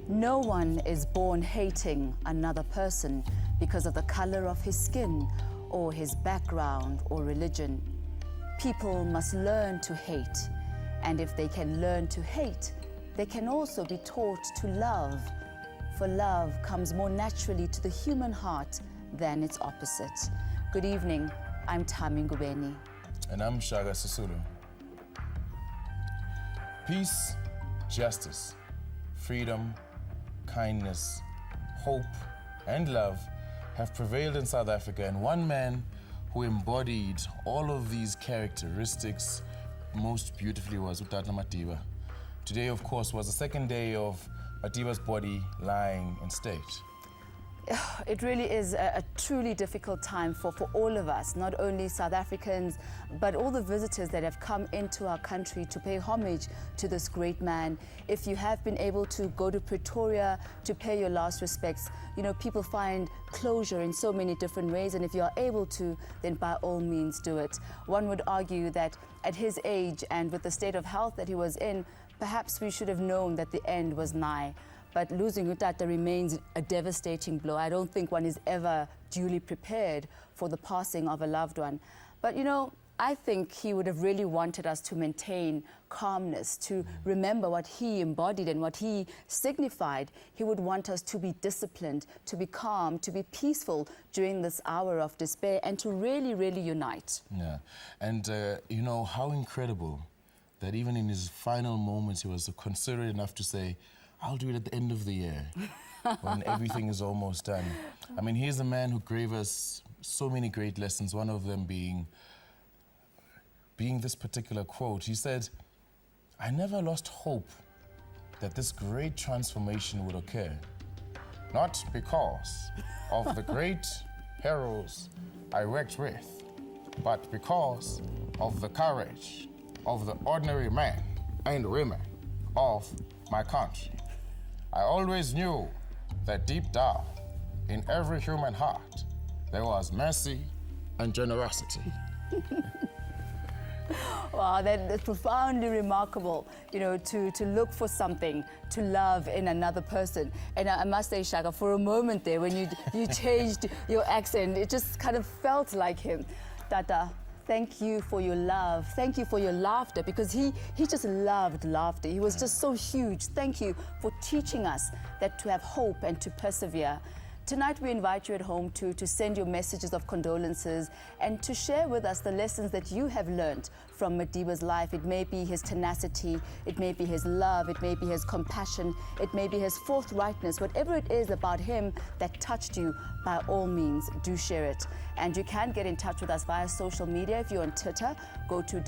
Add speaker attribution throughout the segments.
Speaker 1: No one is born hating another person because of the color of his skin or his background or religion. People must learn to hate, and if they can learn to hate, they can also be taught to love, for love comes more naturally to the human heart than its opposite. Good evening, I'm Tami Ngubeni.
Speaker 2: And I'm Shaga Sisulu. Peace, justice, freedom, kindness, hope, and love have prevailed in South Africa, and one man who embodied all of these characteristics most beautifully was Utata Madiba. Today, of course, was the second day of Madiba's body lying in state.
Speaker 1: It really is a truly difficult time for all of us, not only South Africans, but all the visitors that have come into our country to pay homage to this great man. If you have been able to go to Pretoria to pay your last respects, you know, people find closure in so many different ways, and if you are able to, then by all means do it. One would argue that at his age and with the state of health that he was in, perhaps we should have known that the end was nigh. But losing Utata remains a devastating blow. I don't think one is ever duly prepared for the passing of a loved one. But you know, I think he would have really wanted us to maintain calmness, to remember what he embodied and what he signified. He would want us to be disciplined, to be calm, to be peaceful during this hour of despair, and to really, really unite.
Speaker 2: Yeah, and you know, how incredible that even in his final moments, he was considerate enough to say, I'll do it at the end of the year, when everything is almost done. I mean, here's a man who gave us so many great lessons, one of them being this particular quote. He said, I never lost hope that this great transformation would occur, not because of the great heroes I worked with, but because of the courage of the ordinary men and women of my country. I always knew that deep down in every human heart there was mercy and generosity.
Speaker 1: Wow, that's profoundly remarkable, you know, to look for something, to love in another person. And I must say, Shaka, for a moment there, when you changed your accent, it just kind of felt like him. Tata, thank you for your love. Thank you for your laughter, because he just loved laughter. He was just so huge. Thank you for teaching us that to have hope and to persevere. Tonight we invite you at home to send your messages of condolences and to share with us the lessons that you have learned from Madiba's life. It may be his tenacity, it may be his love, it may be his compassion, it may be his forthrightness. Whatever it is about him that touched you, by all means, do share it. And you can get in touch with us via social media. If you're on Twitter, go to it's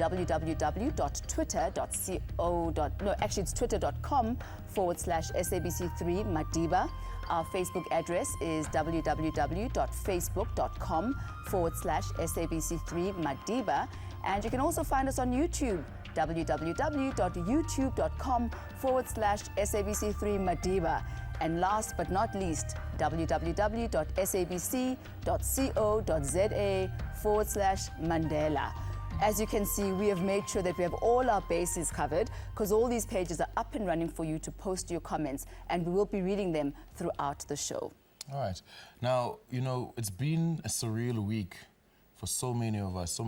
Speaker 1: twitter.com/SABC3 Madiba. Our Facebook address is www.facebook.com/SABC3 Madiba. And you can also find us on YouTube, www.youtube.com/SABC3 Madiba. And last but not least, www.sabc.co.za/Mandela. As you can see, we have made sure that we have all our bases covered, because all these pages are up and running for you to post your comments, and we will be reading them throughout the show.
Speaker 2: All right. Now, you know, it's been a surreal week for so many of us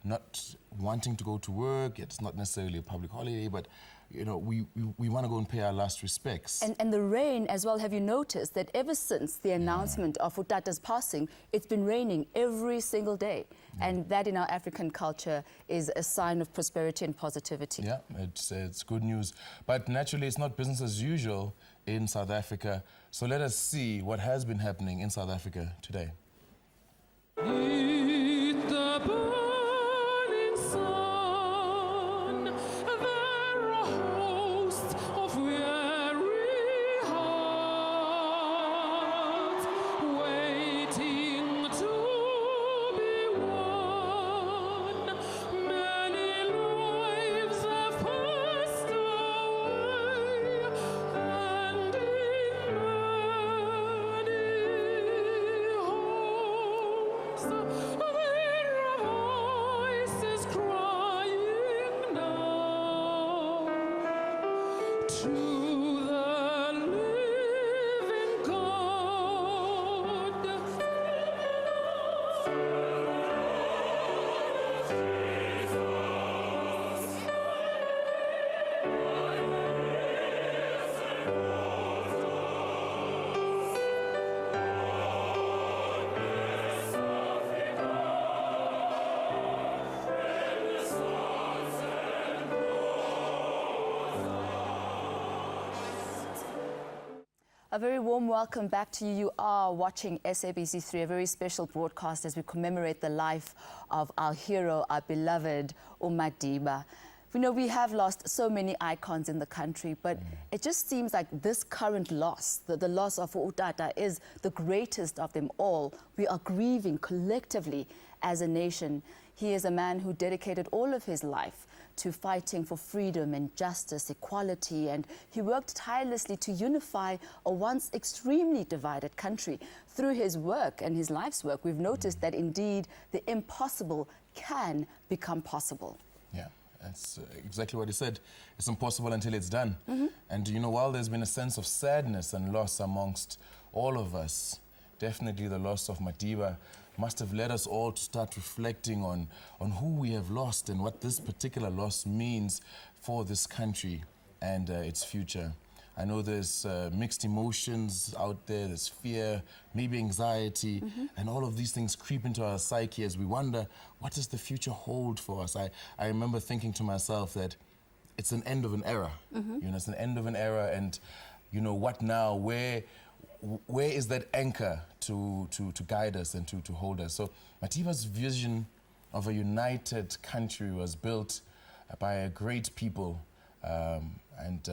Speaker 2: not wanting to go to work. It's not necessarily a public holiday, but you know, we want to go and pay our last respects.
Speaker 1: And the rain as well. Have you noticed that ever since the announcement of Utata's passing, it's been raining every single day? And that in our African culture is a sign of prosperity and positivity.
Speaker 2: Yeah, it's good news. But naturally, it's not business as usual in South Africa. So let us see what has been happening in South Africa today.
Speaker 3: To the
Speaker 1: A very warm welcome back to you. You are watching SABC 3, a very special broadcast as we commemorate the life of our hero, our beloved Madiba. We know we have lost so many icons in the country, but it just seems like this current loss, the loss of Utata, is the greatest of them all. We are grieving collectively as a nation. He is a man who dedicated all of his life to fighting for freedom and justice, equality, and he worked tirelessly to unify a once extremely divided country. Through his work and his life's work, we've noticed that indeed the impossible can become possible.
Speaker 2: Yeah, that's exactly what he said. It's impossible until it's done. And you know, while there's been a sense of sadness and loss amongst all of us, definitely the loss of Madiba must have led us all to start reflecting on who we have lost and what this particular loss means for this country and its future. I know there's mixed emotions out there, there's fear, maybe anxiety, and all of these things creep into our psyche as we wonder, what does the future hold for us? I remember thinking to myself that it's an end of an era. You know, it's an end of an era, and you know, what now? Where is that anchor to guide us and to hold us? So Madiba's vision of a united country was built by a great people, and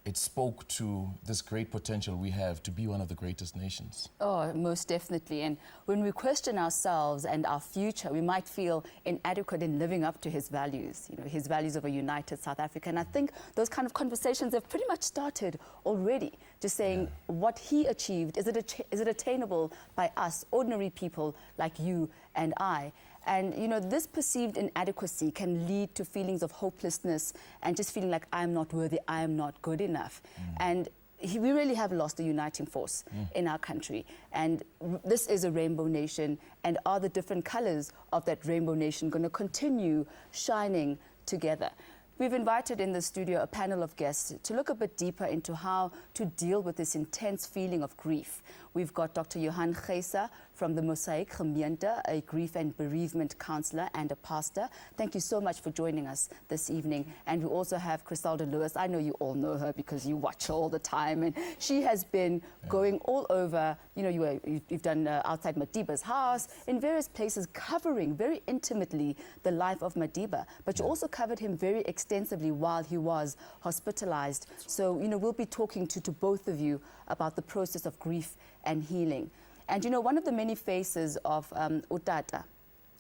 Speaker 2: it spoke to this great potential we have to be one of the greatest nations.
Speaker 1: Oh, most definitely. And when we question ourselves and our future, we might feel inadequate in living up to his values, you know, his values of a united South Africa. And I think those kind of conversations have pretty much started already, just saying what he achieved, is it attainable by us, ordinary people like you and I? And, you know, this perceived inadequacy can lead to feelings of hopelessness and just feeling like I'm not worthy, I am not good enough. And we really have lost a uniting force in our country. And this is a rainbow nation. And are the different colors of that rainbow nation going to continue shining together? We've invited in the studio a panel of guests to look a bit deeper into how to deal with this intense feeling of grief. We've got Dr. Johan Geisa from the Mosaic Gemeente, a grief and bereavement counselor and a pastor. Thank you so much for joining us this evening. And we also have Griselda Lewis. I know you all know her because you watch her all the time. And she has been going all over, you know, you've done outside Madiba's house, in various places, covering very intimately the life of Madiba. But you also covered him very extensively while he was hospitalized. So, you know, we'll be talking to both of you about the process of grief and healing. And you know, one of the many faces of Utata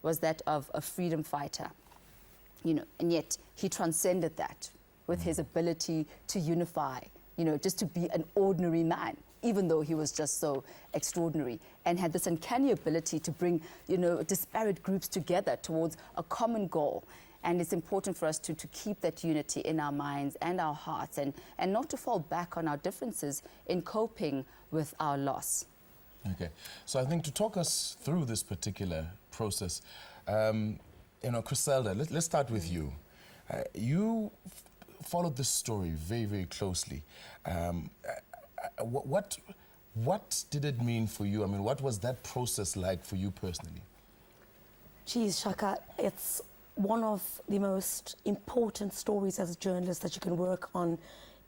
Speaker 1: was that of a freedom fighter, you know, and yet he transcended that with his ability to unify, you know, just to be an ordinary man, even though he was just so extraordinary, and had this uncanny ability to bring, you know, disparate groups together towards a common goal. And it's important for us to keep that unity in our minds and our hearts, and not to fall back on our differences in coping with our loss.
Speaker 2: Okay, so I think to talk us through this particular process, you know, Griselda, let's start with you. You followed this story very, very closely. What did it mean for you? I mean, what was that process like for you personally?
Speaker 3: Geez, Shaka, it's one of the most important stories as a journalist that you can work on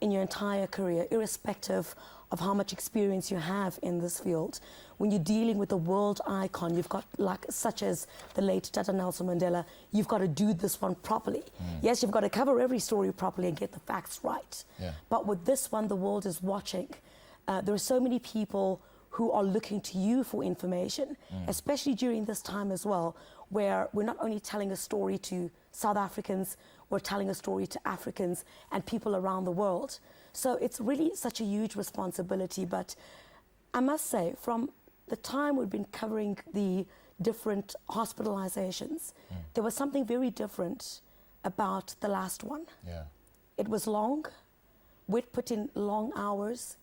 Speaker 3: in your entire career, irrespective of how much experience you have in this field. When you're dealing with a world icon, you've got, like, such as the late Tata Nelson Mandela, you've got to do this one properly. Yes, you've got to cover every story properly and get the facts right. But with this one, the world is watching. There are so many people who are looking to you for information, especially during this time as well, where we're not only telling a story to South Africans, we're telling a story to Africans and people around the world. So it's really such a huge responsibility. But I must say, from the time we've been covering the different hospitalizations, there was something very different about the last one. It was long. We'd put in long hours.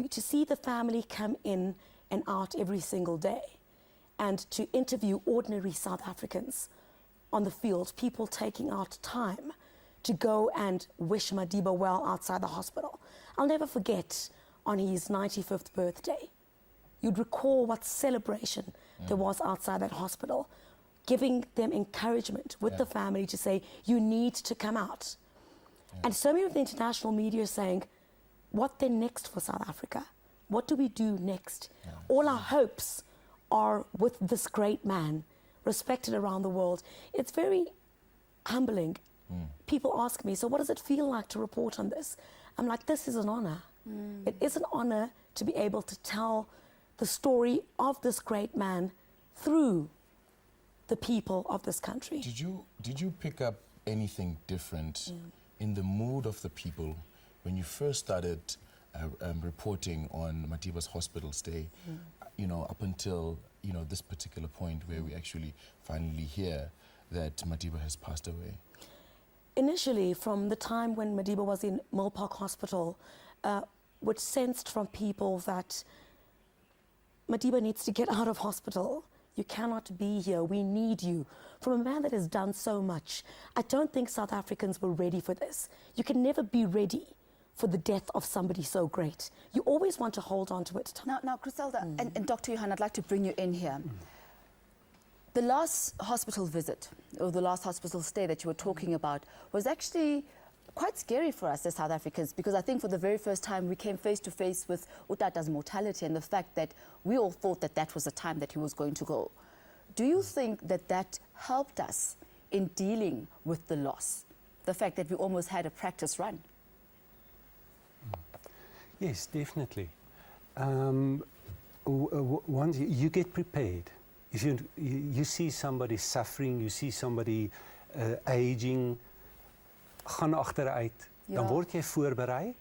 Speaker 3: To see the family come in and out every single day, and to interview ordinary South Africans on the field, people taking out time to go and wish Madiba well outside the hospital. I'll never forget, on his 95th birthday, you'd recall what celebration there was outside that hospital, giving them encouragement with the family to say, you need to come out. And so many of the international media saying, what then next for South Africa? What do we do next? All our hopes are with this great man, respected around the world. It's very humbling. People ask me, so what does it feel like to report on this? I'm like, this is an honor. It is an honor to be able to tell the story of this great man through the people of this country.
Speaker 2: Did you pick up anything different in the mood of the people when you first started reporting on Madiba's hospital stay, you know, up until, you know, this particular point where we actually finally hear that Madiba has passed away?
Speaker 3: Initially, from the time when Madiba was in Mill Park Hospital, which sensed from people that Madiba needs to get out of hospital. You cannot be here. We need you. From a man that has done so much, I don't think South Africans were ready for this. You can never be ready for the death of somebody so great. You always want to hold on to it.
Speaker 1: Now Griselda and Dr. Johan, I'd like to bring you in here. The last hospital visit, or the last hospital stay that you were talking about, was actually quite scary for us as South Africans, because I think for the very first time we came face to face with Utata's mortality and the fact that we all thought that that was the time that he was going to go. Do you think that that helped us in dealing with the loss? The fact that we almost had a practice run?
Speaker 4: Yes, definitely. Once you get prepared, if you see somebody suffering, you see somebody aging, gaan agteruit, dan word jy voorberei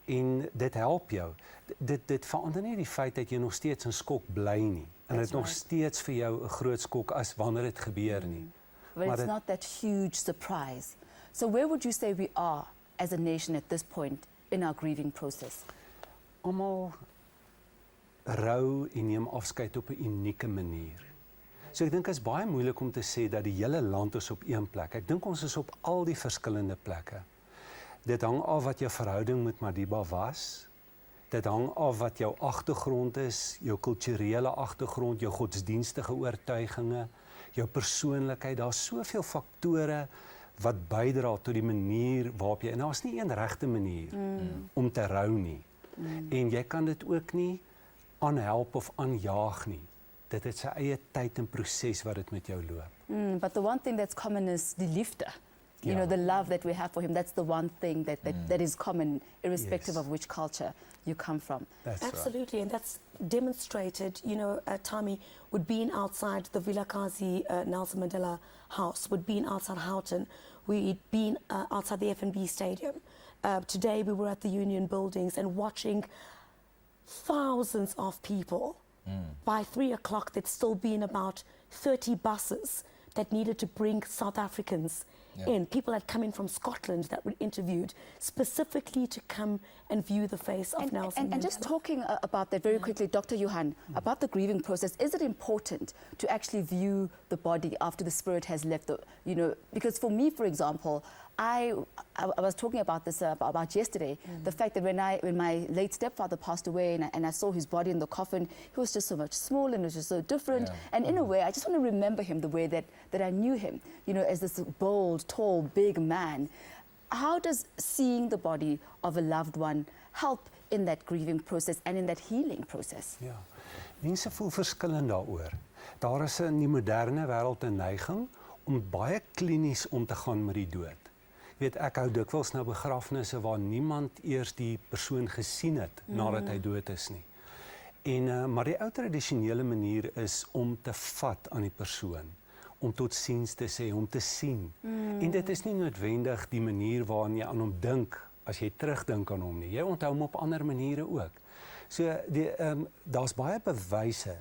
Speaker 4: en dit help jou. Dit verander nie die feit dat jy nog steeds in skok bly nie. En dit nog steeds vir jou 'n groot skok as wanneer dit gebeur nie.
Speaker 1: But it's not that huge surprise. So where would you say we are as a nation at this point in our grieving process?
Speaker 4: Almal rou en neem afskeid op 'n unieke manier. So ek dink dit is baie moeilik om te sê dat die hele land is op een plek. Ek dink ons is op al die verskillende plekke. Dit hang af wat jou verhouding met Madiba was. Dit hang af wat jou agtergrond is, jou kulturele agtergrond, jou godsdienstige oortuiginge, jou persoonlikheid. Daar's soveel faktore wat bydra tot die manier waarop jy, en daar's nie een regte manier om te rou nie. En jy kan dit ook nie aanhelp of aanjaag nie. Dit het sy eie tyd en proses wat dit met jou loop.
Speaker 1: But the one thing that's common is die liefde. You know, the love that we have for him. That's the one thing that is common, irrespective of which culture you come from.
Speaker 4: That's
Speaker 3: Absolutely, and that's demonstrated. You know, Tommy, would being outside the Vilakazi Nelson Mandela House, would being outside Houghton, we'd been outside the FNB Stadium. Today we were at the Union Buildings and watching thousands of people. By 3 o'clock, there'd still been about 30 buses that needed to bring South Africans in. People had come in from Scotland that were interviewed specifically to come and view the face of Nelson Mandela.
Speaker 1: And just talking about that very quickly, Dr. Johan, about the grieving process, is it important to actually view the body after the spirit has left? You know, because for me, for example, I was talking about this about yesterday, the fact that when my late stepfather passed away and I saw his body in the coffin, he was just so much smaller and it was just so different. And in a way, I just want to remember him the way that I knew him, you know, as this bold, tall, big man. How does seeing the body of a loved one help in that grieving process and in that healing process?
Speaker 4: Ja, mense voel verskillend daaroor. Daar is in die moderne wêreld 'n neiging om baie klinies om te gaan met die dood. Weet, ek hou dikwels nou begrafnisse waar niemand eers die persoon gesien het nadat hy dood is nie. En maar die ou tradisionele manier is om te vat aan die persoon, om tot siens te sê, om te sien. En dit is nie noodwendig die manier waarin jy aan hom dink as jy terugdink aan hom nie. Jy onthou hom op ander maniere ook. So daar's baie bewyse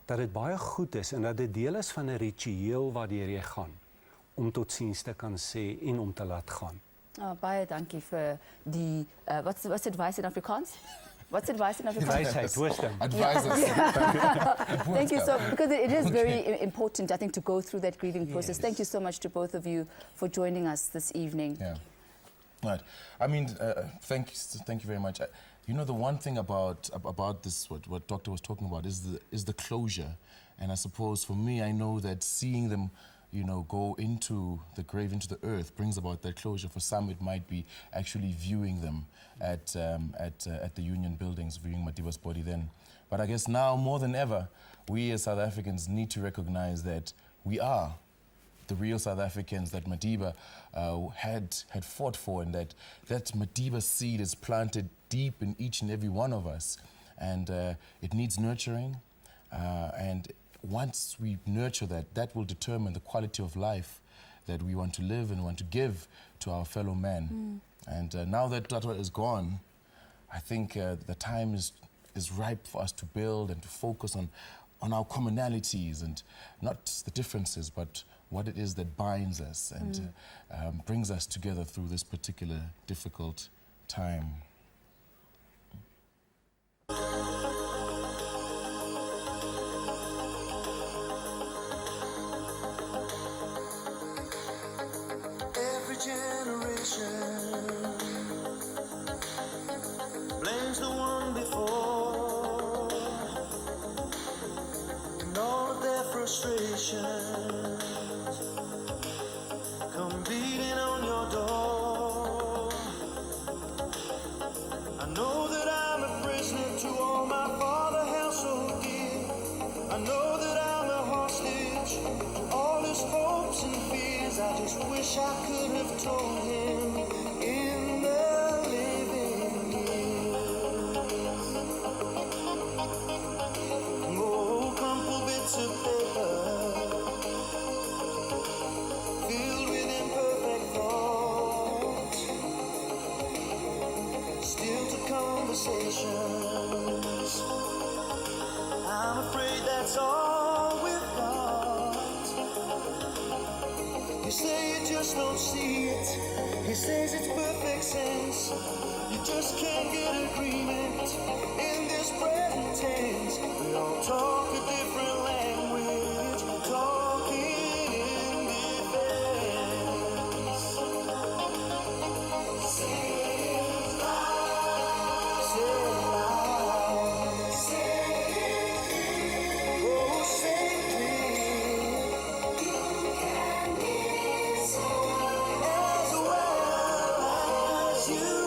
Speaker 4: dat dit baie goed is en dat dit deel is van 'n ritueel waardeur jy gaan om tot siens te kan sê en om te laat gaan.
Speaker 1: Oh, baie dankie vir die what's advice in Afrikaans? What's advice in Afrikaans?
Speaker 4: Wysheid, wisdom.
Speaker 2: Advisors.
Speaker 1: Thank you so because it is very important, I think, to go through that grieving process. Thank you so much to both of you for joining us this evening.
Speaker 2: Yeah. Right. I mean, thank you very much. You know, the one thing about this, what Doctor was talking about, is the closure. And I suppose for me, I know that seeing them go into the grave, into the earth, brings about that closure. For some, it might be actually viewing them at the Union buildings, viewing Madiba's body then. But I guess now more than ever, we as South Africans need to recognize that we are the real South Africans that Madiba had fought for, and that Madiba seed is planted deep in each and every one of us. And it needs nurturing. And once we nurture that, that will determine the quality of life that we want to live and want to give to our fellow man. And now that Tata is gone, I think the time is ripe for us to build and to focus on our commonalities, and not the differences, but what it is that binds us and brings us together through this particular difficult time.
Speaker 5: Every generation blames the one before, and all of their frustrations come beating on your door. I know that I'm a prisoner to all my father held so dear. I know that I'm a hostage to all his hopes and fears. I just wish I could have told him in the living years. Oh, crumpled bits of paper filled with imperfect thoughts, still to conversations. I'm afraid that's all we've got. You say you just don't see it. He says it's perfect sense. You just can't get agreement in this present tense. We all talk a different language, talking in defense. Say it loud, say it loud, say it clear. Oh, say it clear. You can be someone as well as you.